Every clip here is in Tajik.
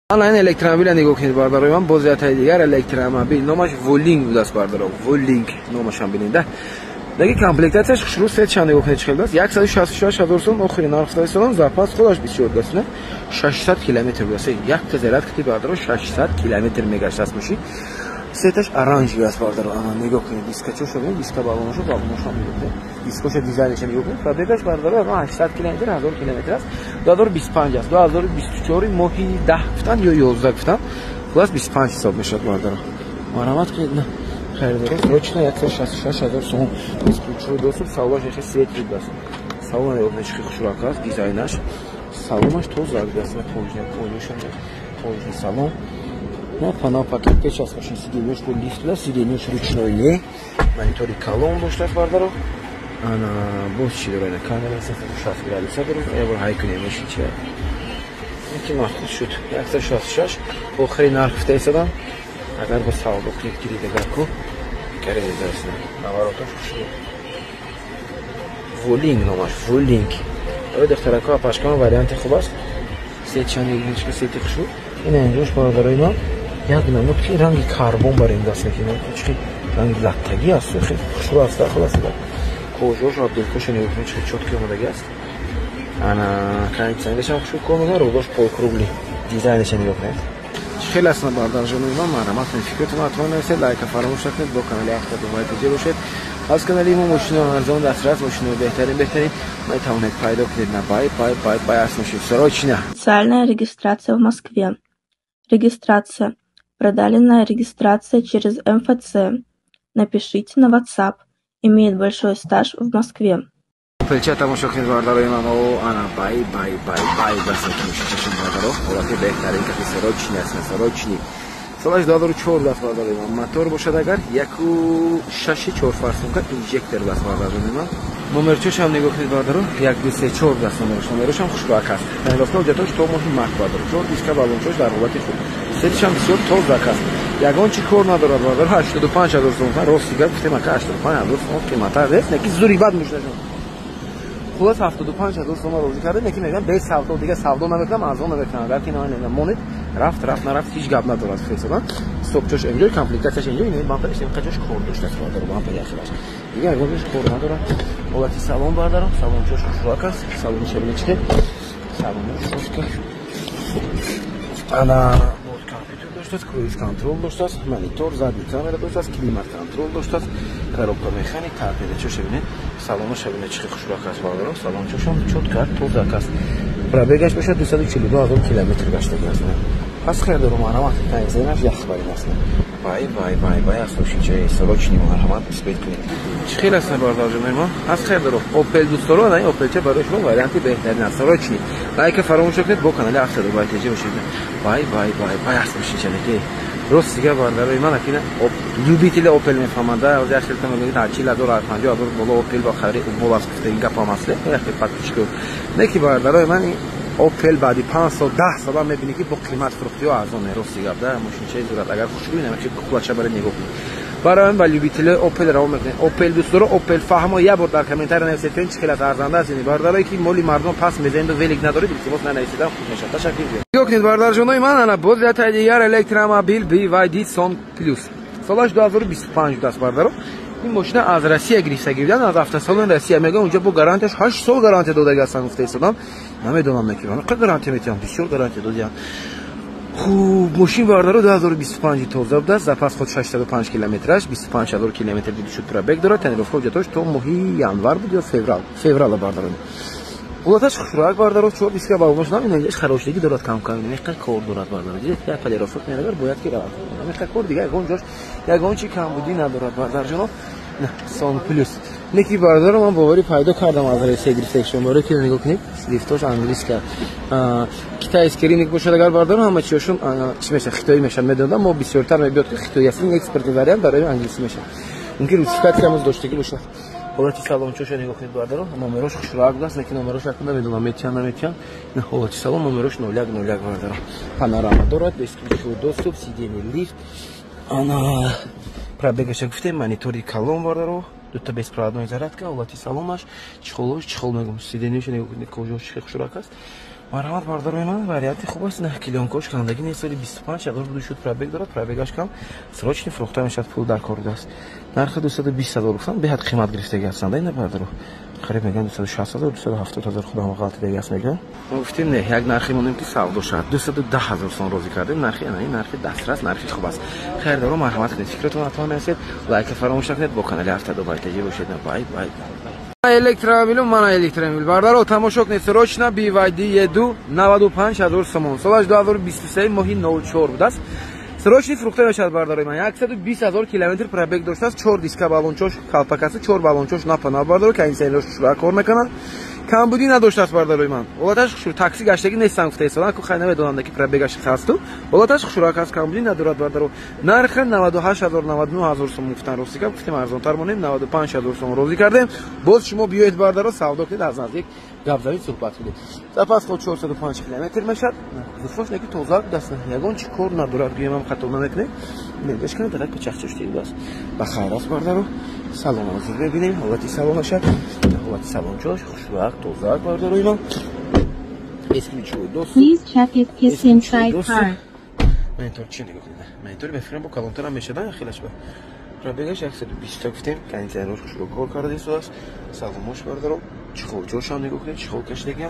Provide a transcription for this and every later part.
Ana این الکترومبیل نگاه کنید باردارای من با ذات دیگر الکترومبیل نامش ولینگ بود است باردارا ولینگ نامش هم ببینید دیگه کامپلکتاتش شروع سه چند نگاه کنید چقدر است 166,000 سوم آخرین نرخ سالان زاپاس خودش بسیار است نه 600 کیلومتر است یک تزرات کتی باردارا 600 کیلومتر میگشت است میشی سه‌تاش اورانژی است باردارا اما نگاه کنید دیسکا چه شده دیسکا بالونشو میگه دیسکوش دیزاینش نگاه کنید و بگاش باردارا 800 کیلومتر 1000 کیلومتر است 2025 است 2024 ماهی 10 گفتن یا 11 گفتن خلاص 25 حساب میشه باردارا مرامت کنید نه خیر درست روچنا 166,000 сом исключу доступ салонаш свет видаст салон ёбнеш хушракас дизайнаш салонаш тоза аст полный салон но панел пакет сейчас машин сиденьёш бо лифтла сиденьёш ручное монитори колон дошташ бардаро ана бос чи дорена камера 360 градуса дору эвр хайкуне мешича эки махсус шуд 166 охирин нарх фтесадам агар бо савдо кликтири дегаку керезасын наворотош волинг номаш волинг ой дохтарака пашкам варианти хуб аст сечани игничка сети хушу ина инҷош бародарои ман як намуки ранги карбон бар ин даст мекина чӣ ранги латтагӣ аст хеле хушро аст хулоса кожош абдулкош нигоҳ чӣ чотки омадаги аст ана кондитсионерш ҳам хушро кор мекунад рӯдош полкругли дизайнеш нигоҳ кунед خیلی اصلا باردارجانوی من مرامت من فکرتون حتما نرسید لایک فراموش نکنید با کانال اختا دوباره تجربه باشید از کانالی ما ماشین ارزان دسترس ماشین بهترین میتونید پیدا کنید نه бай осмощив срочно официальная регистрация в Москве регистрация продленная регистрация через МФЦ напишите на WhatsApp имеет большой стаж в Москве Пельча тамошо کنید باردارای من او انا бай بس میشه چشم باردارو وقتی بهترین که سرچنی است سرچنی سالش 2004 دست باردارای من موتور باشد اگر 1.64 فرسونکا اینجکتور دست باردارای من نمرچش هم نگاه کنید باردارو 1234 دست نمرش هم خوشگاه است یعنی گفتم جاتوش تو ماشین مارک باردارو چون دیسکا بالونچوش در رابطه شد سرچ هم بسیار تازه است یگان چی کار نداره باردارو 85,000 سوم راست دیگه گفتم که 85,000 سوم قیمت است نه کی زوری بد میشه خلاص 75,000 سوم روزی کرده نکی میگم به سودا دیگه سودا نمیکنم ارزان نمیکنم اگر که نه مونید رفت نرفت هیچ گپ نداره از فیسبوک استوپچش اینجوری کامپلیکتش اینجوری نه من فکر قجاش کور داشته داره با هم پیدا شد دیگه اگه بهش کور نداره وقتی سالن باردارم سالن چوش خوراک است سالن چه چه سالن خوشکه انا داشت کرویز کنترل داشت مانیتور زدی کامera داشت کلیمات کنترل داشت коробка механик тарпеде чё шевине салонаш шевине чӣ хушрак аст баъдро салончошон чотка тозак аст пробегаш бошад 242,000 километр гаштаги аст пас хеле дорум марҳамат таъзираш ях барин аст бай аст шинчаи срочни марҳамат испет кунед чӣ хел аст бардорҷонои мо аз хеле дорум опел дӯстдоро ана опелча барои шумо варианти беҳтарин аст срочни лайка фаромӯш накунед бо канали автоду байтеҷа бошед бай аст шинчаги рост дига бардарои ман акина любители опел мефаҳманда аз як хелта мегӯед 40,000 боло опел ба хари бол аст гуфтаи гапам аст як хел подписчико не ки бардарои ман опел баъди 5 сол 10 сола мебинӣ ки бо қимат фурӯхтиҳо арзон рост дига да мошинчаи зурат агар хушрӯй намечи кулача баред нигоҳ кунед барои ман ба любители опел раво мекунед опел дӯстдоро опел фаҳмо як бор дар комментария нависед ки чӣ хел аст арзанда аст бардарои ки моли мардум пас мезаниду велик надоред илтимос нанависидан худ мешавад ташаккур нигоҳ кунед бардарҷонои ман ана боз ятаи дигар электромобил BYD Son Plus солаш 2025 даст бардаро این ماشین از روسیه گرفته گیردن از автосалон روسیه میگه اونجا با گارانتیش 8 سال گارانتی داده گفتن گفته ایستادم نمیدونم نکردم چقدر گارانتی میتونم بسیار گارانتی دادم خوب ماشین باردارو 2025 تازه بود است پس خود 65 کیلومترش 25,000 کیلومتر دیده شد پرابگ داره تنیروفکو جاتوش تو ماهی январ بود یا فеврал باردارو улаташ хушрак бардаро чор диска балмош нам инҷаш харошдагӣ дорад камкам меқа кор дорад бардаро дид я полировка мегар бояд ки равад меқа кор дига ягон чи камбудӣ надорад бардарҷоно Son Plus неки бардаро ман боварӣ пайдо кардам аз рейсе грифтекшон боре ки нигоҳ кунед лифтош англиска китайский рынок бошад агар бардаро ҳама чиёшон чӣ меша хитоӣ мешад медонам мо бисёртар мебиёд ки хитоӣ аст ин экспортни вариант барои англисӣ мешад мумкин русификатсиямоз доштагӣ бошад ҳолати салончоша нигоҳ кунед бардаро номерош хушрак аст лекин номерош як намедонам метиҳан ҳолати салон номерош 01 бардаро панорама дорад бесключовой доступ сиденье лифт ана пробегаш гуфтем монитори колон бардаро дута беспроводной зарядка ҳолати салонаш чихолош чихол мегум сиденьёш нигоҳ кунед кожош хушрак аст مرحمت بارداروی من وریانتی خوب است. نه کلیون کوش کنندگی نه سالی 25 هزار بود شد پرابگ دارد. پرابگش کم سراچنی فروخته میشد پول در کار است. نرخ 220,000 گفتم به حد قیمت گرفتگی هستند این باردارو خرید میگن 260,000 270,000 خودم غلط دیگه است میگن. ما گفتیم نه یک نرخی مونیم که سودا شد 210,000 سوم روزی کردیم. نرخی نه نرخ دسترس نرخی خوب است. خریدارو مرحمت کنید فکرتون حتما نسید لایک فراموش نکنید با کانال هفته دو بای تجربه باشید. بای بای الکترومبیل من الکترومبیل باردارو تماشا کنید سروچنا BYD 2 95,000 سوم سالش 2023 ماهی 04 بود است. سروچنی فروخته میشد بارداروی من 120,000 کیلومتر پرابگ داشته است. 4 دیسک بالونچوش کالپاکاسی 4 بالونچوش ناپنا باردارو که این سیلش شروع کار میکنن کمبودی نداشته است بارداروی من. ولاتش خشور تاکسی گشتگی نیستن گفته ایستادن که خیلی نمیدونن که پرابگش خاستو ولاتش خشور کاس کمبودی ندارد باردارو. نرخ 98,000 99,000 سوم گفتن روزی که گفتیم ارزان تر مونیم 95,000 سوم روزی کردیم. باز شما بیاید باردارو سودا کنید از نزدیک گپزنی صحبت کنید. سپس خود 405 کیلومتر میشد. زفاش نگی توزاق دست یگون چی کار ندارد گویم هم خطا نمیکنه. نمیش کنه درک به چخچشتی است. بخیر است باردارو. سلام از ببینیم حالتی سلام شد. حالتی سلام چاش خوشوقت توزاق بارداروی من. اسمی چوی دوست. Please check if his inside car. من طور چی نگاه کنید. من طور بفرم با کلانتر هم میشه دن خیلیش با. پرابگش 120 گفتیم که این روز شروع کار کرده است. سلامش باردارو. چخو جوش هم نگاه کنید چخو کشیدگی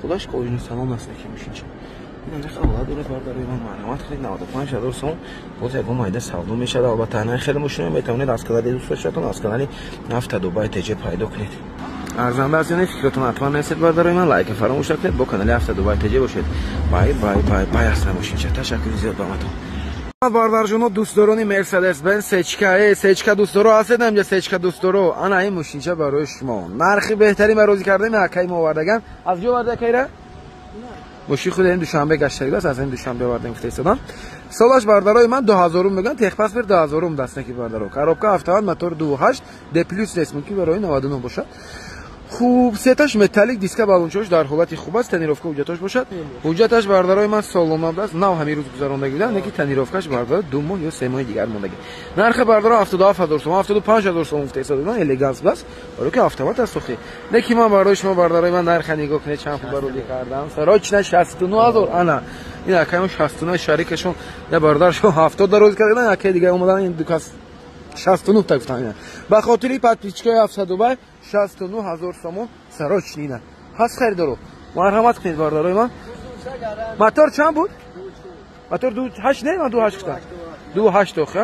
خودش کوچینی سالن است که میشین چه این نرخ اول دور بارداروی من معلومات خرید 95,000 سوم باز یک مایده سودا میشه. البته نه خیلی مشکل میتونید از کانال دوست داشتون از کانال نفت دبی تج پیدا کنید. ارزنده است یعنی فکرتون حتما نسید بارداروی من لایک فراموش نکنید با کانال هفته دبی تج باشید. بای بای بای بای اصلا ماشین چه تشکر زیاد بامتون. باردارجونو دوستدارانی مرسدس بنز سچکا دوستدارو هستید نمیجا سچکا دوستدارو انا این ماشینچه برای شما نرخی بهتری من روزی کردیم اکی ما آوردگم از جو آورده کیره ماشین خود این دوشنبه گشتگی است از این دوشنبه آوردیم گفته ایستادم. سالش بارداروی من 2000 میگن تخ پاس بر 2000 دست نکی باردارو کاروبکا هفتهان موتور 28 د پلاس رسمی که برای 99 باشه. خوب سیتاش متالیک دیسک بالونچوش در حالت خوب است. تنیروفکا حجتش باشد. حجتش بارداروی من سالم است. نه همین روز گذراندگی بودن نکی تنیروفکاش باردار 2 ماه یا 3 ماه دیگر موندگی. نرخ باردارو 77,000 سوم 75,000 سوم گفته ایستاد بودن الگانس است. برای که автомат است خوخی نکی من باردار شما بارداروی من نرخ نگاه کنید چند خوب رولی کردم سراچ 69,000 انا این اکیم 69 شریکشون نه باردار شو 70 روز کردن اکی دیگه اومدن این دوکاس 69 تا گفتن به خاطر پاتریچکای 700 دبی 69,000 سوم سراچنی نه هست خریدارو مرحمت کنید بارداروی من. موتور چند بود؟ موتور 28 نه من 28 گفتم 28 خب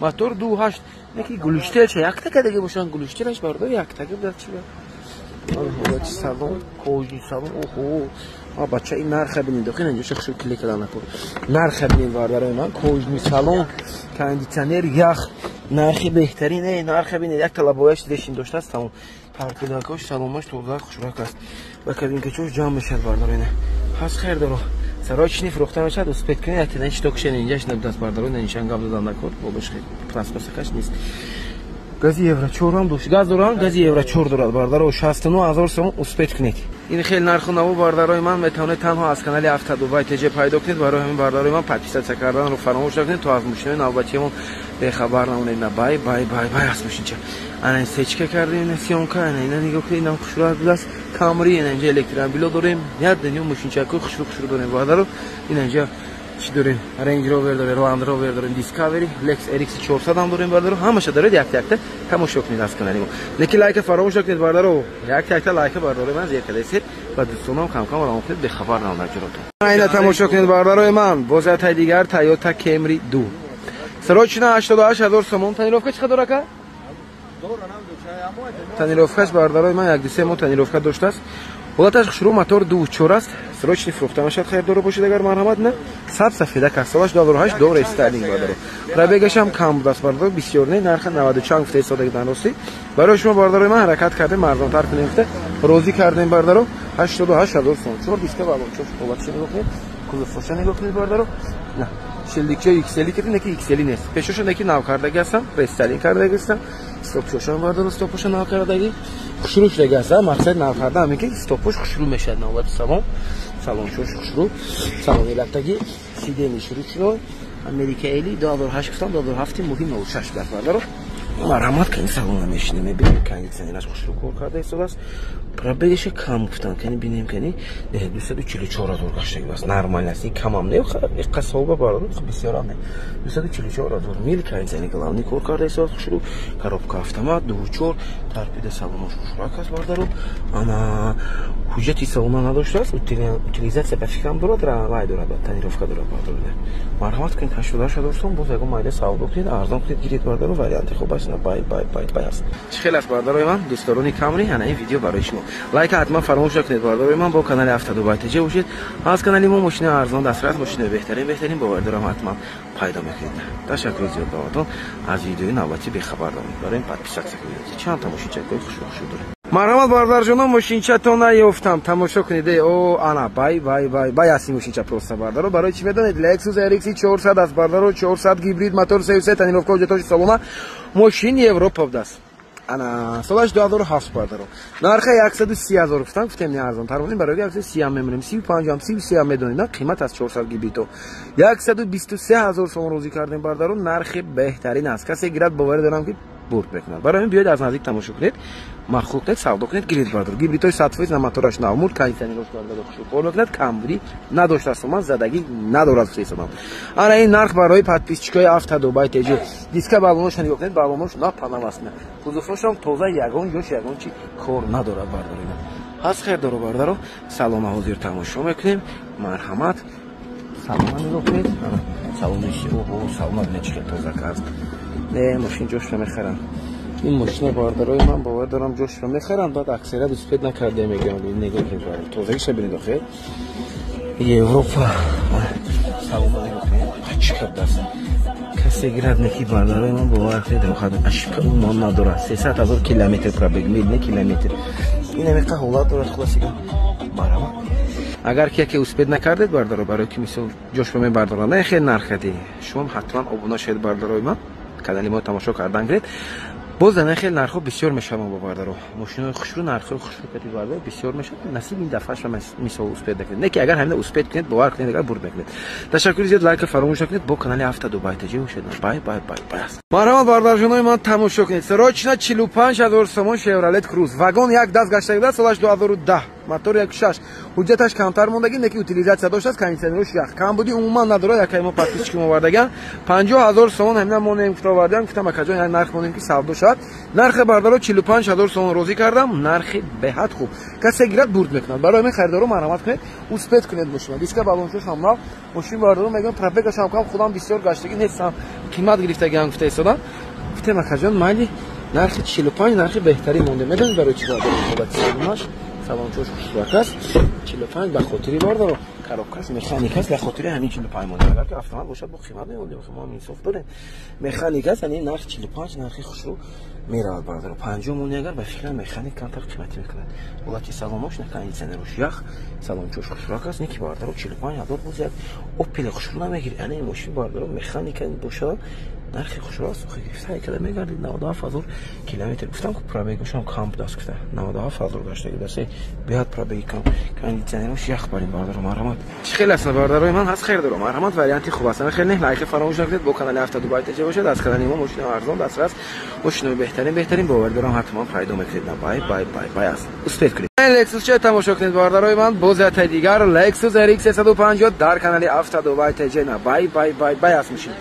موتور 28 نکی گلوشته چه یک تکه دیگه باشن گلوشتهش باردار یک تکه بود چی آها چه سالن کوچی سالن اوه بچه این نرخ ببینید داخل اینجا شخصو کلیک کردن نکن نرخ ببینید بارداروی من کوچی سالن کاندیشنر یخ نرخی بهترینه نرخ ببینید یک طلبایش دیدین داشته است تمام پارکداکش سلامش توزاق خوشرک است و کدین که چوش جام میشه بارداروی نه هست خیر دارو سراچنی فروخته میشه دوست پیک کنید که نش توکشن اینجاش نبودت بارداروی نشان قبل دادن نکرد با بشه پلاستیکش نیست. گازی یورو 4 هم دوش گاز دارم گازی یورو 4 دارد باردارو 69,000 سوم اسپیت کنید. این خیلی نرخ نو بارداروی من میتونه تنها از کانال هفته دبی تج پیدا کنید. برای همین بارداروی من پاتیسا کردن رو فراموش نکنید تا از ماشین نوبتیمون به خبر نمونید. نه بای بای بای بای از ماشین چه انا سچکه کردیم سیونکا اینا نگاه کنید نام خوشرو است کامری اینجا الکترومبیل داریم یاد دنیو ماشین چه خوشرو داریم باردارو اینجا چی داریم رنج روور داریم راند روور داریم دیسکاوری لکس RX 400 هم داریم باردارو همش داره یک تک تماشا کنید از کانال ما لکی لایک فراموش نکنید باردارو یک تک لایک باردارو من زیر کلیسید و دوستانم کم کم راه کنید به خبر نمونید جلوتون اینا تماشا کنید باردارو من بازات دیگر تویوتا کمری 2 سراچنا 88,000 سوم تنیروفکا چقدر داره که تنیروفکاش بارداروی من یک دیسه مو تنیروفکا داشته است. حالتش شروع موتور 24 است. سراچنی فروخته میشد خیر داره باشید اگر مرحمت نه سب سفیده کسالش $8 دور استرلینگ باردارو پرابگش هم کم بود است باردارو بسیار نه نرخ 94 گفته ایستاده دادن راستی برای شما بارداروی من حرکت کردیم ارزان تر کنیم گفته روزی کردیم باردارو 88,000 سوم 4 دیسک بالونچوش حالتش نگاه کنید کل فوشن نگاه کنید باردارو نه شلیکچه ایکسلی که نکی ایکسلی نیست پیشش نکی ناو کردگی هستم رستالین کردگی هستم استاپشون باردارو استاپش ناو کردگی خوشروش دیگه هستم مقصد ناو کردم میگه استاپش خوشرو میشه نوبت سالن شوش خوشرو سالن الکتگی سیده میشروع شد امریکایی $8 گفتم $7 مهم نوشش باردارو مرحمت کنید سالن میشینه میبینید кондиционерش خوشرو کار کرده است. پرابگش کم گفتن کنی ببینیم کنی 244 هزار گشته است. نرمال است این کم هم نه خب قصابه بارد بسیار هم نه 244 هزار میل кондиционер главный کار کرده است. خوشرو коробка автомат دوچور ترپیده سالنش خوشرو است باردارو اما حجتی سالن نداشته است. утилизация بفکرم دارد رای دارد تنیروفکا دارد باردارو. مرحمت کنید 88 هزار سوم باز یکم مایل ساودا کنید ارزان کنید گیرید باردارو وریانت خوب است. بای است. خیلی از بارداروی من دوستداران کامری هنه این ویدیو برای شما لایک حتما فراموش نکنید. بارداروی من با کانال 72 بایت جی باشید. از کانال ما ماشین ارزان دسترس ماشین بهترین باردارم حتما پیدا میکنید. تشکر زیاد باباتون از ویدیوی نوبتی بخبردارید. برای این подписаться کنید. چند تا ماشین چک خوش داره. مرحمت باردار جانم ماشینچاتون نیافتم تماشا کنید. او انا بای اسی ماشینچا پروستا باردارو برای چی بدونید لکسوس RX 400 از باردارو 400 гибрид мотор 33 тонировка جتاش салона ماشین یوروپا دست انا سالش 2007 باردارو نرخ 130 هزار گفتم نه ارزان تر بودیم برای 130 هم میمونیم 35 هم 30 هم میدونید قیمت از 400 گیبریت و 123 هزار سوم روزی کردیم باردارو نرخ بهترین است. کسی گیرد باور دارم که برد بکنه. برای این بیاید از نزدیک تماشا کنید مخلوق کنید سودا کنید گیرید باردار گیبریت های 100 فیز موتورش نامور кондиционерش داره خوشو کار میکنه کمبودی نداشته است من زدگی ندارد حسابم. انا این نرخ برای подписчикای 72 بایت جی دیسک بالونش نگاه کنید بالونش ناپناه است. کузовش هم تازه یگان چی کار ندارد باردار اینا. از خیر دارو باردارو سلام حاضر تماشا میکنیم. مرحمت سلام نگاه کنید سلامش اوه سلام نچکه تازه است. نه ماشین جوش میخرم. این ماشین بارداروی من باور دارم جوش رو میخرم. بعد اکثریت اسپید نکرده میگم این نگاه کنید توضیحش ببینید آخه یوروپا سلام نگاه کنید چقدر دست کسی گیرد نکی بارداروی من باور کنید خود اشک اون نداره 300 هزار کیلومتر پرابگ میل نه کیلومتر این نمیقه حالات دارد خلاصی مرحمت اگر که اسپید نکردید باردارو برای که مثل جوش به من باردارانه خیلی نرخدی شما حتما ابونا شید بارداروی من کانال ما تماشا کردن گرید باز نه خیلی نرخ بسیار میشه ما باردارو ماشین خوشرو نرخ خوشرو کردی باردار بسیار میشه نصیب این دفعهش مثل اسپید نکنید نه که اگر همین اسپید کنید باور کنید اگر برد نکنید. تشکر زیاد لایک فراموش نکنید با کانال 72 بایت جی باشید. بای مرحبا باردار جانای من تماشا کنید سراچنا 45 هزار سوم شورالت کروز واگن یک دست گشته بود سالش 2010 موتور 1.6 حجتش کمتر موندگی نکی утилизация داشت از кондиционерش یک کم بودی عموما نداره یک ما подписчик ما وردگان 50 هزار سوم همین ما نمیگفت آوردم گفتم اکجا یک نرخ مونیم که سودا شد نرخ باردارو 45 هزار سوم روزی کردم نرخ به حد خوب کسی گرد برد میکنه. برای من خریدارو مرحمت کنید اسپید کنید ماشین دیسک بالونش هم ماشین باردارو میگم پرابگش هم کم خودم بسیار گشتگی نیستم قیمت گرفتگی هم گفته ایستادم گفتم اکجا مالی نرخ 45 نرخ بهتری مونده میدونید برای چی باردارو بابت سالماش سلام چوش خوشبخت است 45 به خاطری باردارو کاروکاس مکانیک است به خاطر همین 45 مونده اگر که اتومات باشد با قیمت میمونده ما انصاف داره مکانیک است یعنی نرخ 45 نرخ خوشرو میرود باردارو 50 مونده اگر به فکر مکانیک کمتر قیمت میکنه ولات سالماش نه кондиционерش یخ سلام چوش خوشبخت است نیکی باردارو 45 هزار بوزد اوپل خوشرو نمیگیره یعنی ماشین باردارو مکانیک باشه نرخ خوشرو است خیلی سعی کردم میگردید 97 هزار کیلومتر گفتم که پرابگش هم کامپ داشت گفته 97 هزار داشته گفته بیاد پرابگ کام кондиционерش یخ بریم باردارو مرحمت خیلی است بارداروی من هست خیر دارم مرحمت وریانتی خوب است خیلی لایک فراموش نکنید با کانال 72 بایت جی باشید از کانال ما ماشین ارزان دسترس ماشین بهترین باور دارم حتما پیدا میکنید. بای است اسپید کنید لکسوس چه تماشا کنید بارداروی من بازت دیگر لکسوس RX 350 در کانال 72 بایت جی بای است ماشین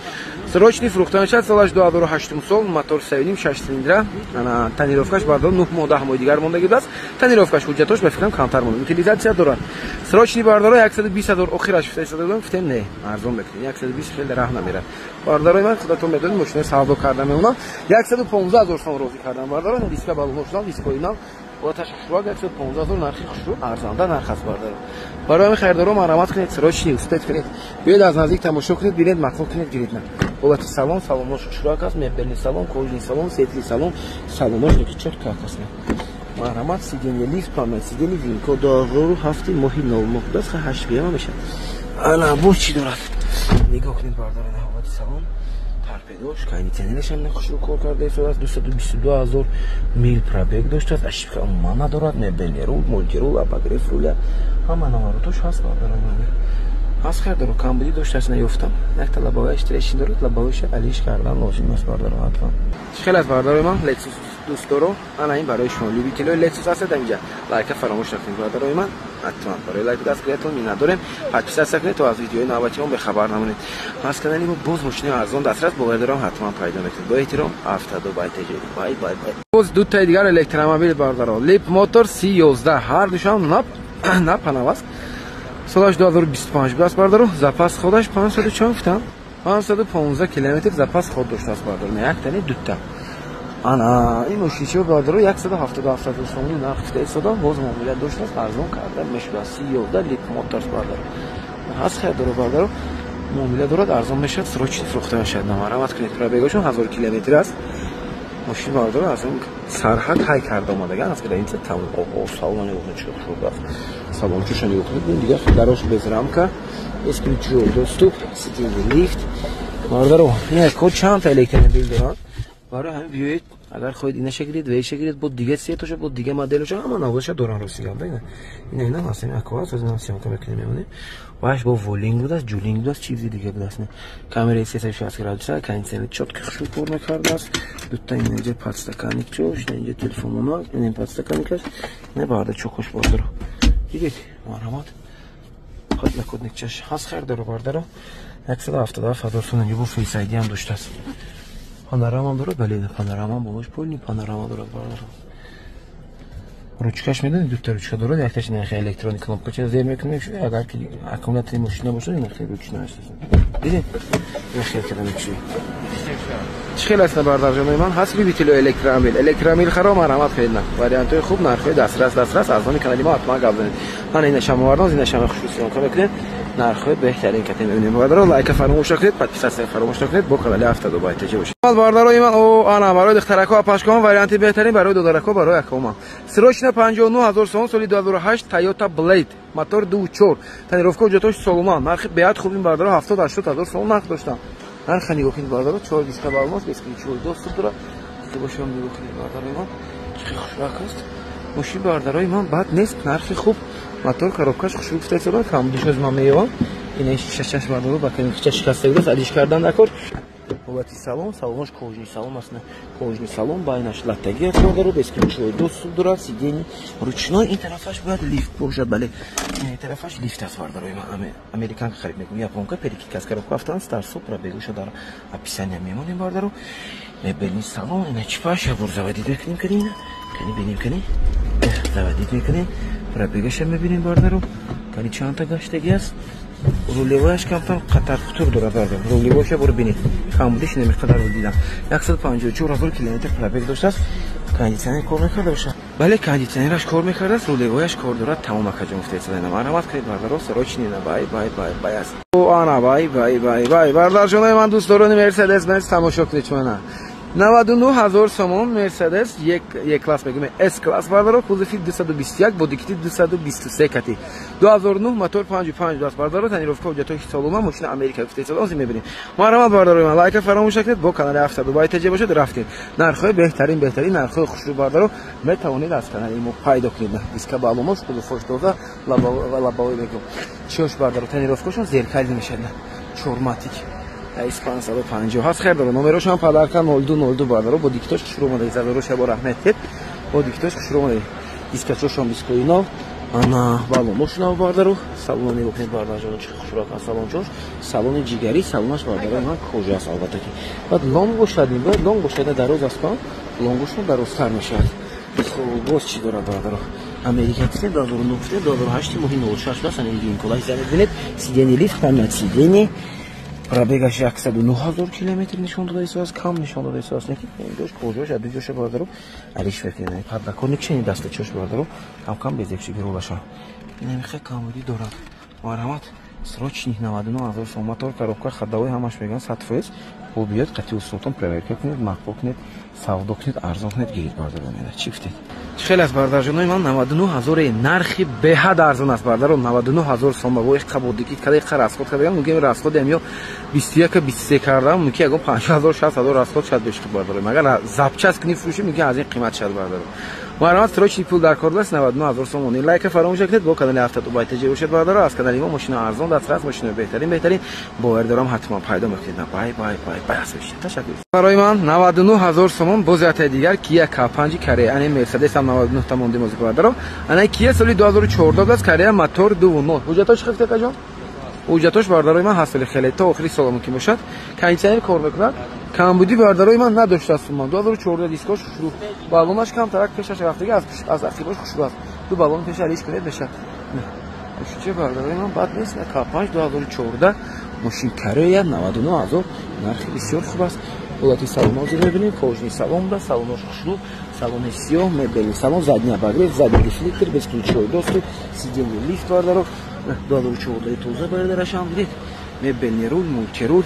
срочный фруктовый шат سالش 2008 سال мотор 3.6 цилиндра ana тонировкаш бардор 9 моҳ 10 моҳ дигар мондагӣ аст тонировкаш ҳуҷҷатош ба фикрам камтар монда утилизация дорад срочный бардоро 120 000 охираш фестадам фитем не арзон мекунед 120 фил рах намерад бардорои ман худатон медонед мошина савдо карда меонам 115 000 сом розӣ кардам бардоро диска балоношнал дискоинал با تشکر 115 هزار نرخی خوشرو ارزانده نرخ است باردارو. برای خریدارو مرحمت کنید سراچی اسپید کنید بیاید از نزدیک تماشا کنید ببینید مطلوب کنید گیرید نه ولات سالن سالنش خوشرو است مبلنی سالن کوژنی سالن سیتلی سالن سالنش نکی چرت کاکاست مرحمت سیدنی لیفت پامت سیدنی وینکو داغرو هفته ماهی نو مقدس 8 بیام میشه انا بو چی دارد نگاه کنید باردارو نه ولات سالن پدوش кондиционерش هم خوشرو کار کرده است 222 هزار میل پرابگ داشته است اشک ما ندارد مبل رو مولتی رو اباگرف رو همه نواراتش هست باردارو از خیر دارو کم بودی دوشتاش نیفتم یک تا لبایش ترشین دارد لبایش علیش کردن لازم است باردارو حتما خیلی از باردارو من لکسوس دوست دارم انا این برای شما لیویتیلو لکسوس هست اینجا لایک فراموش نکنید باردارو من حتما برای لایک دست گرفتون می ندارم حتما سعی تو از ویدیوهای نوبتیمون به خبر نمونید از کانالی ما باز ماشین ارزان دسترس با دارم حتما پیدا میکنید با احترام 72 بای تجاری بای بای بای باز دو تا دیگر الکترومبیل باردارو لیپ موتور 311 هر دوشان نپنواست سالش 2025 باز باردارو запас خودش 504 تا 515 کیلومتر запас خود داشته است باردارو نه یک تنی دو تا انا این ماشین باردارو 177 سومی نرخ گفته صدا باز معامله داشته است ارزان کرده میشه 311 لیپ موتور باردارو از خیر دارو باردارو معامله دارد ارزان میشه سروچ فروخته میشه نمارمت کنید پرابگاشون 1000 کیلومتر است ماشین باردارو از اون سرحد های کرده اومدگان است که این تمام سالانه بود چه خوب салон чушани уқмид дигар дарош без рамка эскричо доступ сиденье лифт бардаро не код чанд та электромобил дорад барои ҳамин биёед агар хоҳед ина шакилид ва шакилид бо дига сетоша бо дига моделоша ҳама навоша доран росигам бина ина ина ҳастин аквас аз намсиам камекунем мемонем ваш бо волинг будааст ҷулинг будааст чизи дига будааст не камераи 360 градуса кондитсионер чотки хушук кор мекардааст дутта ин инҷа подстаканникчош инҷа телефононак ин подстаканникаш не барда чокош бардаро دیدید مرحمت خود نکود چش هست خیر دارو باردارو 177 هزار تومان یه بو فیس ایدی هم داشته است پانوراما هم دارد بله پانوراما هم باش پول نی پانوراما دارد باردارو روچکش میدونید دو تا روچکا دارد یک تاش نخی الکترونیک کلمپ چه زیر میکنه میشه اگر که اکومولاتور ماشین باشه نخی روچ نمیشه دیدید نخی کردن چی خیلی است باردار جان من هست لیویتیلو الکترومبیل خراب مرحمت کنید نه واریانت خوب نرخ دسترس ارزان کانالی ما حتما قبول کنید من این شما واردان این شما خصوصی اون کنید نرخ بهترین کتیم ببینیم باردار لایک فراموش نکنید پادپیس فراموش نکنید با کانال 72 بای تجی باشید باردار من او انا برای اختراکو اپاشکام واریانت بهترین برای دلارکو برای اکوما سروچنا 59000 سوم سالی 2008 تویوتا بلید موتور 2.4 تنیروفکو جاتوش سولومان نرخ بیاد خوب این باردار 70000 سوم نرخ داشتم نرخ نگاه باردارو 4 دیسک بالماس اسکریچول دوست داره که باشم نگاه کنید باردارای ما چه خوشبخت است ماشین باردارای ما بد نیست نرخ خوب موتور коробкаш خوش گفته شده کم دیش از ما میوان این شش باردارو با کنید چه شکسته بود ادیش کردن نکرد بابتی салонаш кожаный салон است نه кожаный салон байнаш латтаги است باردارو اسکریچول دوست داره сиденье ручной این طرفش باید لیفت باشد بله این طرفش لیفت است باردارای ما американ خرید میکنیم японка перекидка از коробка автостанция супра бегуша дара описание мемонем باردارو мебельный салон ина чипаш я бур заводить میکنیم کنین کنی ببینیم کنی заводить میکنیم пробегаша میبینیم باردارو کنی چند تا گشتگی است рулеваш камтам қатар хутур дорад бардам рулеваша буро бинед кам будиш намиқадар дидам 154000 км пробег доштааст кондитсионер кор мекарда боша бале кондитсионераш кор мекардааст рулевааш кор дорад тамом акаҷон гуфтаисадан маърамат кунед бардаро сарочнина бай аст о ана бай бардарҷонои ман дӯстдорони мерседес бенз тамошо кунед чуана 99000 сомон мерседес یک класс бегим S класс бардаро кузофи 221 бо дикти 223 кати 2009 мотор 55 даст бардаро тонировка ҳуҷҷатои солума машина америка гуфте салон мебинем маърамат бардарои ман лайка фаромӯш накунед бо канали 72 бай тҷ бошед рафтед нархҳои беҳтарин нархҳои хушрӯ бардаро метавонед аз канали мо пайдо кунед диска баломош кузофош доза лабовой мегум чош бардаро тонировкашон зеркали мешад чорматик اسپانس 50 هست خیر داره نمرش هم پدرکم 0202 باردارو با دیکتاش شروع اومده زبرش با رحمت کرد با دیکتاش شروع اومده دیسکاچوش هم 29 انا بالو ماشینا باردارو салони بکنید باردارجون چه خوشراک салончош салони جیگری салонش باردارو من کجاست البته که بعد لونگ باشدیم بعد لونگ باشده دراز است لونگشون درازتر میشه خب باز چی داره باردارو امریکا که 2009 2008 مهم 06 مثلا این کلای زمین ببینید سیدنی لیفت هم سیدنی пробегаш 109000 км нишон додааст кам нишон додааст не ки дош кожош адиҷоша бардаро алиш фекринай паддаконик чини дастачош бардаро кам безепши гиролаша немихе камуди дорад марҳамат срочник 99000 сом мотор коробка хаддавои ҳамаш меган 100% бо биёд қатъи усултон проверка кунед мақбул кунед савдо кунед арзон кунед гирид бардаро меда чӣ гуфтед خیلی از باردارجانای من 99000 نرخی به حد ارزان است باردارو 99000 سوم با یک قبودی کلی راسخود کردم میگم راسخود یا 21 23 کردم میگه اگه 5000 60000 راسخود شد بشه باردارو مگر زبچس کنی فروشی میگه از این قیمت شد باردارو марҳамат срочный пул дар кор аст 99000 сомон. Лайк фаромӯш накунед, бо канали Автодубай ТЖ бошед бародаро. Аз канали мо машина арзон дастрас, машина беҳтарин бовар дорам, ҳатман пайдо мекунед. Бай аз бошед. Ташаккур. Барои ман 99000 сомон боз ятай дигар Kia K5 Korea, ане Mercedes ҳам 99 тамон демозик бародаро. Ана Kia соли 2014 аст, Korea мотор 2.0. ҳуҷҷатош хифта кажон? ҳуҷҷатош бародарои ман 7 соли хеле та охири солам ки бошад. Кондитсионер кор мекунад. камбудӣ бародарои ман надоштааст. Ман 2014 дискош хушрӯ. Баллонаш камтарак пешаш рафтага аз ахибош хушрӯ аст. Ду баллон пеша риш кунед беша. Шуче бародарои ман бад нест. K5 2014 машин Korea 99000 нархи бисёр хуб аст. ҳолати салон ҳозир мебинем, кожни салон да, салонош хушрӯ, салони сиёҳ, мебели салон, задния багрев, задний рефлектор, без ключевой доступ, сиденье лифт бардаро, 2014 тоза бардарашам видед, мебельный руль, мультируль,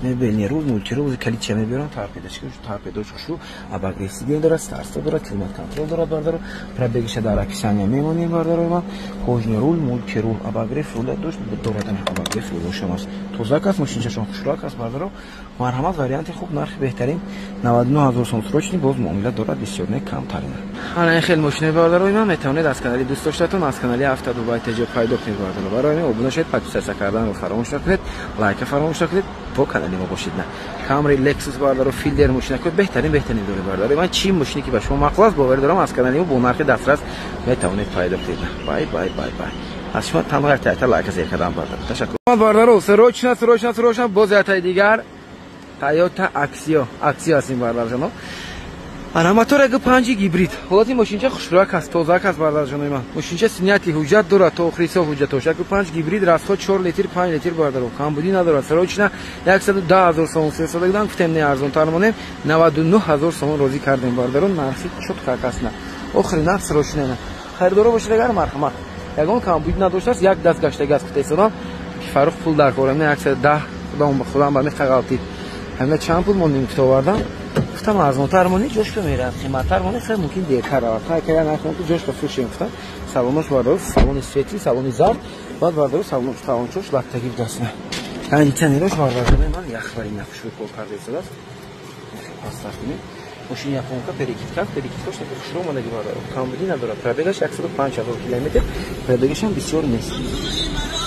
мебельный руль, мультируль, калитча меберам, торпедоч хушрӯ, абагрев сиденье дорад, старта дорад, климат контрол дорад бардаро, пробегиша дар описания мемонем бардарои ман, кожни руль, мультируль, абагрев руля дошт дорад, абагрев рулошам аст. Тозак аст, машинчашон хушрӯк аст бардаро. Марҳамат варианти хуб, нархи беҳтарин 99000 сом срочный, боз муомила дорад бисёр не камтарин. Ана ин хел машинаи бардарои ман метавонед аз канали дӯст доштатон, аз канали Автодубай ТЖ пайдо кунед бардаро. Барои ман обуна шавед, подписаться карданро фаромӯш накунед, лайка фаромӯш накунед, бо канали мо бошед. На Camry, Lexus бардаро, Fielder машина ко беҳтарин доред бардарои ман. Чи машине ки ба шумо мақбул аст, бовар дорам аз канали мо бо нархи дастрас метавонед пайдо кунед. Бай. Аз шумо танҳо як тайта лайка зер кардан бардаро. Ташаккур. Бардаро срочно боз ятай дигар Toyota Axio ҳастем бардарҷоно. Ана мотор G5 гибрид. ҳолати машинча хушрӯк аст, тозак аст бардарҷонои ман. Машинча синияти ҳуҷҷат дорад, то охири сол ҳуҷҷатош. G5 гибрид, расход 4 литр, 5 литр бардаро. Камбудӣ надорад. Срочно 110000 сомон фиродадан гуфтем не арзонтар монем. 99000 сомон розӣ кардем бардаро. нархи чотка касна. охири нарх срочно. Харидоро бошед агар марҳамат. Ягон камбудӣ надоштааст, як даст гаштаги аст гуфтесонам. Ки фарух пул дар корам, не 110 худам ба мехағалтид. ҳамна чанд пул монем ки овардам. гуфтам арзонтар монем, ҷошка мерад. қиматтар монем, хеле мумкин дертар авард. Кая нархом ки ҷошка фурӯшем гуфтам. Салонош бардаро, салони светли, салони зард, баъд бардаро салонош тавончош латтаги дастна. Кондитсионерош бардаро ман яхвари нафшур кор карда истодааст. пастар кунем. Машин японка перекидкаст таки хушрӯ омадаги бардаро. камбудӣ надорад. Пробегаш 105000 км. Пробегаш ҳам бисёр нест.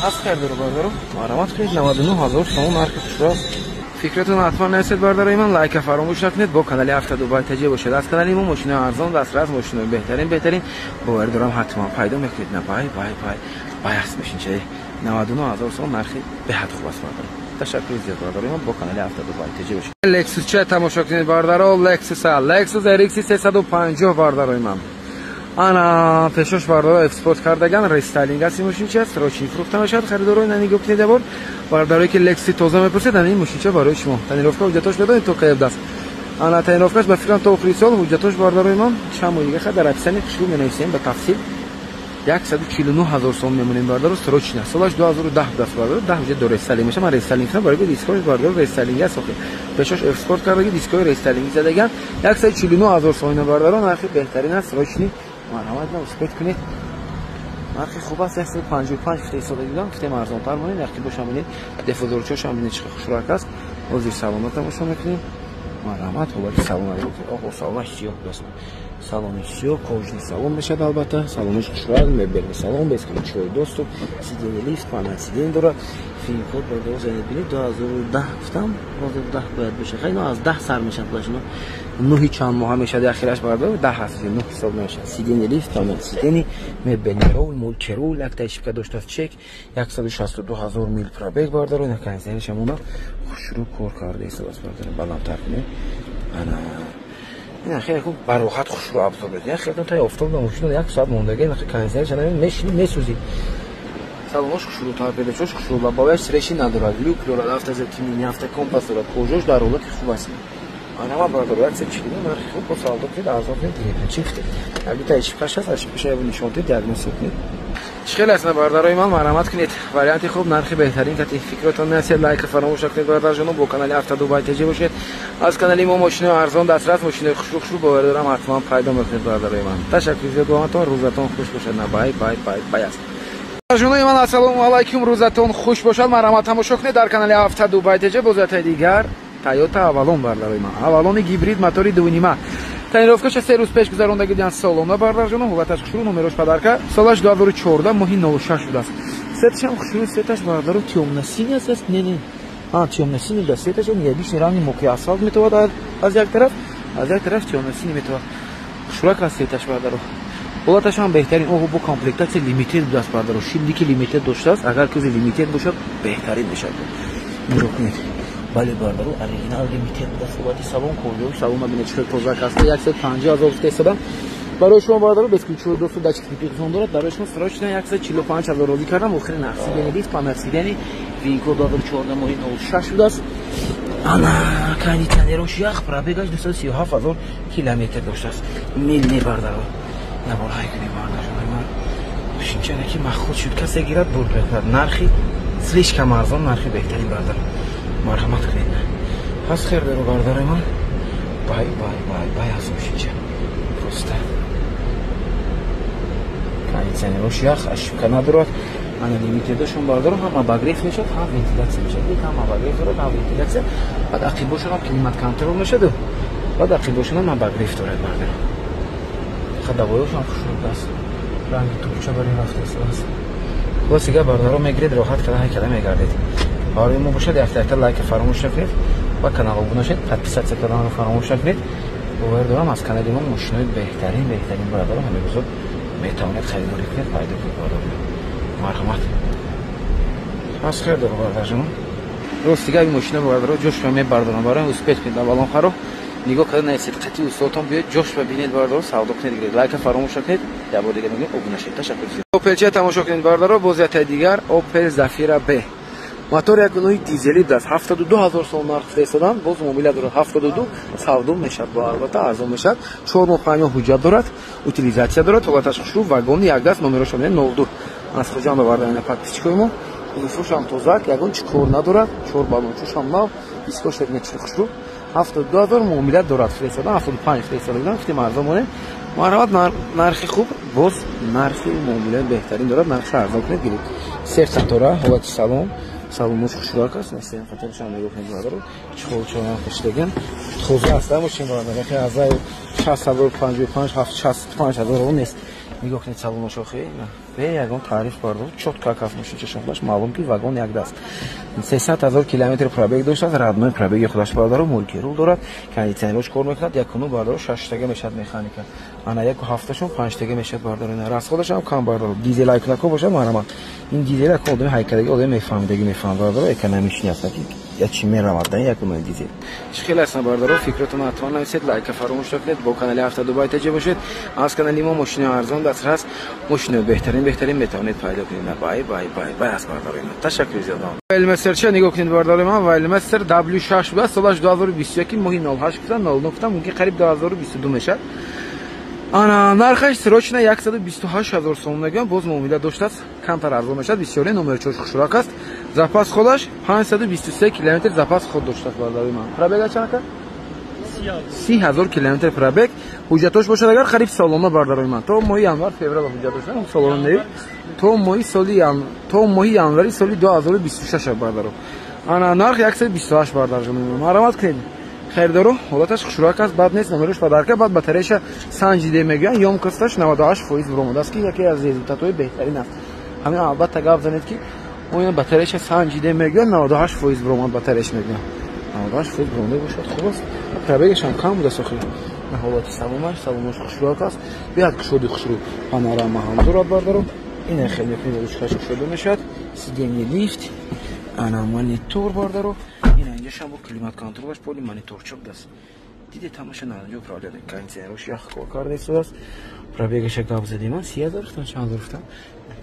аз кардаро бардаро. марҳамат кунед 99000 сомон нархи хушрӯ. фикратон ҳатман насед бардарои ман, лайка фаромӯш накунед, бо канали Автодубай ТЖ бошед. аз канали мо машинаи арзон, дастрас, машинаи беҳтарин бовар дорам, ҳатман пайдо мекунед. На бай аст машинчаи 99000 сом, нархи беҳад хуб аст бардаро. ташаккур зиёд бардарои ман, бо канали Автодубай ТЖ бошед. Lexus ча тамошо кунед бардаро, Lexus RX 350 бардарои ман. ана пешош бардаро экспорт кардаган рестайлинг аст ин машинча, срочни фурӯхта мешавад. харидорои на нигоҳ кунед абор. бардарои ки Lexus тоза мепурсед, ана ин машинча барои шумо. Танировка ҳуҷҷатош медонед то қайер даст. ана танировкаш ба фикрам то охири сол ҳуҷҷатош бардарои ман. чамо дига дар описания шуруъ менависем ба тафсил. 149000 сом мемонем бардаро, срочно. солаш 2010 даст бардаро, 10 ҳуҷҷат до рестайлинг меша. ман рестайлинг кунам, барои дискош бардаро рестайлинг аст. пешош экспорт кардаги дискои рестайлинг задаган 149000 сом бардаро, нархи беҳтарин аст, срочни. марҳамат успет кунед. нархи хуб аст. 155 гуфта истодагидам, гуфтем арзонтар монем. яхки бошам бинед дефозорчош ҳам бинед чӣ хушрӯк аст. ҳозир салонро тамошо мекунем. марҳамат ҳолати салонро охо салонаш сиёҳ аст. салони сиёҳ, кожни салон мешад албатта. салониш хушрӯк, мебелни салон, без ключевой доступ, сиденье лифт, панел сиденье дорад. финкод бардаро занед бинед 2010 гуфтам, 2010 бояд боша. хай но аз 10 сар мешад бошно. 9 чанд моҳа мешад, ахираш бардаро 10 ҳаст, 9 ҳисоб мешад. сиденье лифт, панел сиденье, мебелни рул, мультирул, якта ишибка доштааст чек, 162000 мил пробег бардаро. наканзениш ҳамона хушрӯ кор карда истодааст бардаро. баландтар кунед. ана ин хеле хуб бароҳат хушрӯ абзор бед. хеле тай офтоб ба машина 1 соат мондаги канзениш ана мешини месӯзи. салонош хушрӯ, торпедочош хушрӯ, лабоваш реши надорад. люк дорад, автозакимини, автокомпас дорад. кожош дар ҳолати хуб аст. ана ма бардаро 140 нархи хуб бо салдо кунед, арзон кунед дига. чӣ гуфтед? агар та ишибкаш аст, ишибкаша нишон дед, диагностик кунед. хеле аст бардарои ман, марҳамат кунед. варианти хуб, нархи беҳтарин кати фикратон насед, лайк фаромӯш накунед бардарҷоно, бо канали Автодубай ТЖ бошед. аз канали мо машинаи арзон, дастрас, машинаи хушрӯ бовар дорам, ҳатман пайдо мекунед бардарои ман. ташаккур зиёд ба матон, рӯзатон хуш бошад. На бай аст. ҷонои ман, ассалому алайкум, рӯзатон хуш бошад. марҳамат тамошо кунед дар канали Автодубай ТЖ. боз ятаи дигар Toyota Avalon бардарои ман. Avalon гибрид мотори 2.5. Тренировка 3 روز پیش گذراندگی سالونا بردار جون حالتش خشرو نمرش پدرکا سالش 2014 ماهی 96 بود است ستش هم خشرو ستش بردارو تیومنسینی است نه تیومنسینی ده ستش اون یکیش رنگ مقیاسات میتونه از یک طرف تیومنسینی میتونه خشرو کا ستش بردارو حالتش هم بهترین او با کامپلکتاسی لیمیتد بود است بردارو شیلدی که لیمیتد داشته است اگر که لیمیتد باشه بهترین میشه نگاه کنید بله بردارو اوریجینال لیمیتد بود است وقتی سالن کولیو سالن ببینید چه توزیع هست 150000 استفاده برای شما بردارو 242 داچ کلیپیزون دارد برای شما سراچنا 145000 روزی کردم آخر نقصی بنیدید پامرسیدنی ویکو 2014 ماهی 96 بود است انا کاندیدنروش یخ پرابگاش 237000 کیلومتر داشته است میلی بردارو نبار های کنی بردارو من شینچنه که مخود شد کسی گیرد بول بهتر نرخی سلیش کم ارزان نرخی بهترین بردارو مرحمت کنید پس خیر برو بردارو من بای هستم شینچه پروسته کاندیدنروش یخ اشکا ندارد انا لیمیتدشون بردارم هم باگریف میشد هم ونتیلاسیون میشد هم باگریف داره هم ونتیلاسیون بعد عقیبشون هم کلیمات کنترل میشد بعد عقیبشون هم باگریف داره بردارم خداویش هم خوشم است رنگ تورچه برای رفته است واسه دیگه بردارم میگرید راحت کلا کلا میگردید آره ما باشه دفتر لایک فراموش نکنید و کانال ابونه شید تپیسات کانال فراموش نکنید باور دارم از کانال ما ماشینای بهترین بردارم همه بزرگ میتونید خریداری کنید پیدا کنید مرحمت از خیر دارو بردار جون روز دیگه این ماشین بردارو جوش می بردارم برای اسپیت پیدا بالون خرو نگاه کنید صدقتی و صوتم بیاد جوش ببینید بردارو سودا کنید لایک فراموش نکنید یا با دیگه میگم ابونه شید تشکر اوپل چه تماشا کنید بردارو بازیت دیگر اوپل زفیرا ب موتور یک نوع دیزلی دست 72000 سوم نرخ فرستادن باز موبیل داره 72 سودا میشه با البته ارزان میشه 45 حجت دارد утилизация دارد حالتش خشرو واگن یک دست نمرش 92 از خودم بردارم پاکیج کنم فروشم توزاک یگون چکور ندارد چور بالون چوشم ناو بیسکوش نمیشه خشرو 72000 موبیل دارد فرستادن 75 فرستادن گفتم ارزانه مرحمت نرخ خوب باز نرخ موبیل بهترین دارد نرخ ارزان کنید گیرید سرتاتورا حالت سالونش خشلاک است مثلا خاطرش هم نگاه کنید داره چون خوشگل توزیع است ماشین داره که از 655 75000 اون نیست نگاه کنید سالونش خیلی به یگان تعریف بردار چوت کاکاف ماشین چشم باش معلوم که واگن یک دست 300000 کیلومتر پرابگ داشته از رادمای پرابگ خودش بردار مولکی رو دارد کاندیدنروش کار میکنه یک کنو بردار 6 تگه میشد مکانیکا انا یک هفتهشون 5 تگه میشد بردار نه راست خودش هم کام بردار دیزل لایک باشه مرحمت این دیزل کدوم هیکلگی آدم میفهمیدگی بردار اکونومیش نیست که یا چی میرامد یک من دیزل خیلی اصلا بردار فکرتون حتما نمیسید لایک فراموش نکنید با کانال هفته دو بایت تجربه باشید از کانال ما ماشین ارزان دست هست ماشین بهترین میتونید پیدا کنید بای از بردار تشکر زیاد ویلمستر چه نگاه کنید بردار ما ویلمستر W6 بود سالش 2021 ماهی 08 گفتن 09 ممکن قریب 2022 میشه انا نرخش سروچنا 128000 سوم نگم باز موبیل داشته است کمتر ارزان میشه بسیار نمره چوش خشراک است زپاس خودش 523 کیلومتر زپاس خود داشته است بردار من پرابگ چند 30000 کیلومتر پرابگ حجتش باشه اگر قریب سالانه بردار من تو ماهی январ فوریه حجتش هم سالانه نه تو ماهی январи سال 2026 بردار انا نرخ 128 بردار جون مرحمت کنید خیر دارو حالتش خشراک است بعد نیست نمرش پدرکه بعد باتریش سنجیده میگن یومکستش 98% برآمد است که یکی از رزultat‌های بهترین است همین البته گفت زنید که اون باتریش سنجیده میگن 98% برآمد باتریش میگن 98% برآمده باشه خوب است پرابگش هم کم بوده سخی نه حالت سلامش خشراک است بیاد که شدی خشرو پانوراما هم دارد بردارو این خیلی پیداش خشک شده میشد سیدنی لیفت انا مانیتور بردارو اینجا هم با کلیمات کنترلش پولی مانیتور چوب دست دیده تماشا نانجا پرابلم کانسیروش یخ کار نیست است پرابگش گاب زدیم 30000 تا چند گفتم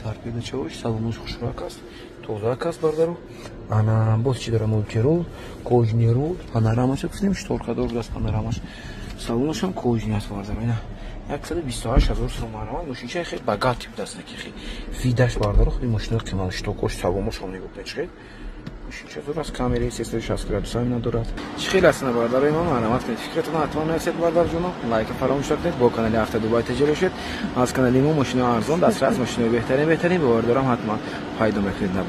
ترکیب چوش سالونش خشراک است توزاک است بردارو انا باز چی داره مولکرول کوژنی رول پانوراماش گفتیم شتور دور دست پانوراماش سالونش هم کوژنی است بردارو اینا 128000 سوم مرحمت ماشین چه خیلی باگاتی بود است که خیلی ویداش بردارو خیلی ماشین قیمتش تو کوش سالونش هم نگاه کنید چطور از کامری 360 گراد ساینا دارد خیلی اصلا بردار ما مرحمت کنید فکرتون حتما نرسید بردار جون لایک فراموش نکنید با کانال هفته دو بایت تجربه باشید از کانال ما ماشین ارزان دسترس ماشین بهترین بردارم حتما پیدا میکنید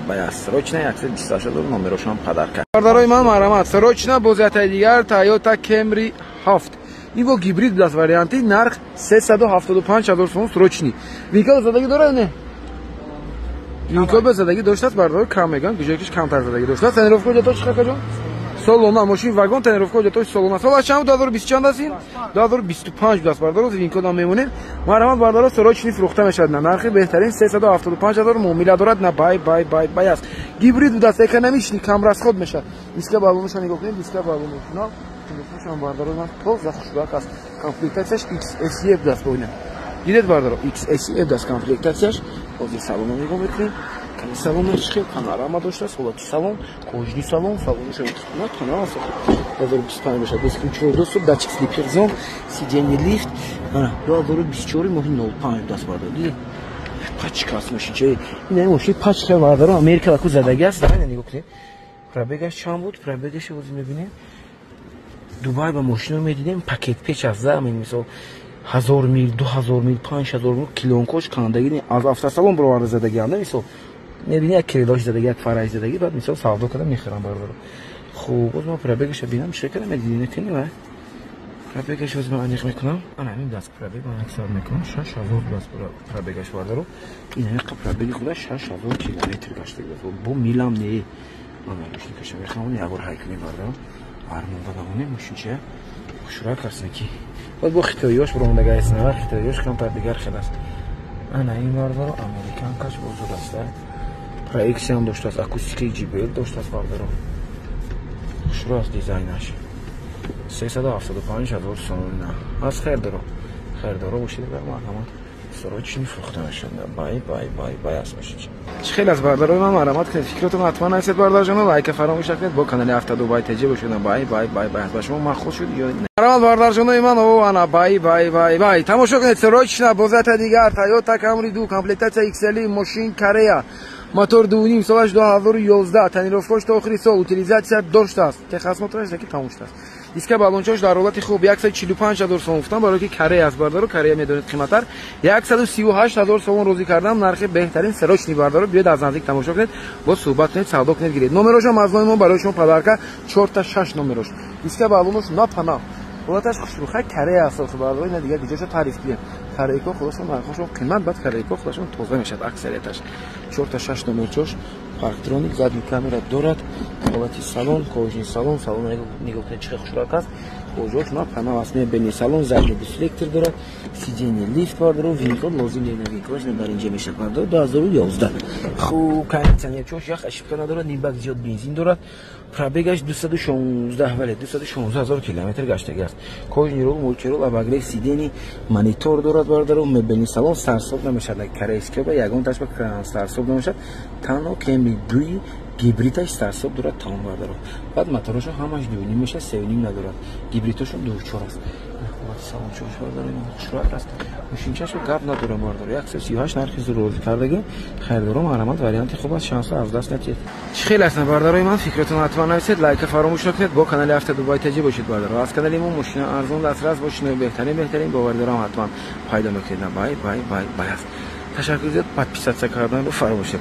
بای از سروچنا 128 نمرش هم پدر کرد بردارای ما مرحمت سروچنا بوزیت دیگر تویوتا کمری 7 این با گیبرید بلاس وریانتی نرخ 375,000 سوم سروچنی ویکل زدگی داره نه ویکل به زدگی داشته است بردار کم میگن گوشش کمتر زدگی داشته است تنروف کجا تو چیکار جان سالونا ماشین واگن تنروف کجا تو سالونا سال چند 2020 چند هستین 2025 بلاس بردار ویکل دام میمونه مرحمت بردار سروچنی فروخته میشد نه نرخ بهترین 375,000 مومیلا دارد نه بای است گیبرید دست اکونومیشنی کم راست خود میشه دیسک بالونش نگاه کنید دیسک بالونش نه تلفنشون باردار من تو زخشوک است کامپلیکتش XSE دست بونه دیدید باردار XSE دست کامپلیکتش بازی سالن نگاه میکنید که سالنش خیلی پانوراما داشته است خودت سالن کوچنی سالنش نه پانورا است 2025 بشه دیسکریپشن دوست داچ سلیپر زون سیدنی لیفت نه 2024 مهم 05 دست باردار دیدید پاچکاس ماشین چه این ماشین پاچکا باردار امریکا کو زدگی است نه نگاه کنید پرابگش چند بود پرابگش بازی میبینید دوبای با ماشین رو میدیدیم پاکت پیچ از زمین مثلا 1000 میل 2000 میل 5000 میل کیلومتر کاندگی از افتاسالون برو زدگی هم مثلا میبینی یک کریداش زدگی یک فرای زدگی بعد مثلا سودا کردم میخرم باردار خوب باز ما پرابگش ببینم شکل میدیدین کنی و پرابگش باز من انیق میکنم انا همین دست پرابگ من اکثر میکنم 6000 دست پرابگش باردار این همه پرابگی خودش 6000 کیلومتر گشته بود میلم نه من ماشین کشم میخوام یه بار هایک میبردم آرمان بدمونه ماشین چه خوشرا کرسن کی باید با خیتاییاش برام نگاه است نه خیتاییاش کم تا دیگر خلاص انا این باردار امریکان کاش بزرگ است پرایکشن داشته است اکوستیک جیبل داشته است باردار خوشرا است دیزاینش 375,000 سوم نه از خیر دارو باشید به مرحمت سروچنی فروخته میشن بای است میشه خیلی از باردارای من مرحمت کنید فکرتون حتما نایسید باردار جان لایک فراموش نکنید با کانال هفته دو بای تجربه بشید بای با شما من خوش شد یا مرحمت باردار جان من او انا بای تماشا کنید سروچنا بوزات دیگر تویوتا کامری دو کامپلیتاچ ایکسلی ماشین کاریا موتور 2.5 سالش 2011 تنیروفکوش تا آخری سال утилизация داشته است که خدماتش که تموم شده است دیسک بالونچاش در حالت خوب 145,000 سوم گفتم برای که کره از باردارو کره میدونید قیمتر 138,000 سوم روزی کردم نرخ بهترین سروچنی باردارو بیاید از نزدیک تماشا کنید با صحبت کنید سودا کنید گیرید نمرش هم از ما برای شما پدرکا 4 تا 6 نمرش دیسک بالونش ناپنا حالتش خوشروخه کره است باردارو نه دیگه دیجاشو تعریف کنید کره کو خودشون نرخشون قیمت بعد کره کو خودشون توزیع میشه اکثریتش 4 تا 6 نمرش پارکترونیک زدی کامera دارد حالتی سالن کوچنی سالن نگاه کنید چه خوشراه است کوچوش نه پناه است میبینی سالن زدی دیسلکتر دارد سیجنی لیفت باردار و ویکل لازم نیست ویکلش در اینجا میشه باردار 2011 خوب کانتنی چوش یخ اشکال ندارد نیم باگ زیاد بنزین دارد پرابگش 216 ولی 216,000 کیلومتر گشتگی است کوچنی رو مولچرو و باگری سیدنی مانیتور دارد باردار و میبینی سالن سرساب نمیشه کره اسکیو با یگان تاش با سرساب نمیشه تنها کمی دوی گیبریتش سرساب دارد تمام باردار بعد موتورش همش 2.5 میشه 3.5 ندارد گیبریتشون 2.4 است سالن چوش باردار خوشراه است ماشینچش گپ نداره باردار 138 نرخ روز کردگی خیر دارم مرحمت وریانت خوب است شانس از دست ندید خیلی است باردارای من فکرتون حتما نویسید لایک فراموش نکنید با کانال هفته دبی تجربه باشید باردار از کانال ما ماشین ارزون دسترس باشین بهترین باوردارم حتما پیدا میکنید بای تشکر زیاد подписаться کردن رو فراموش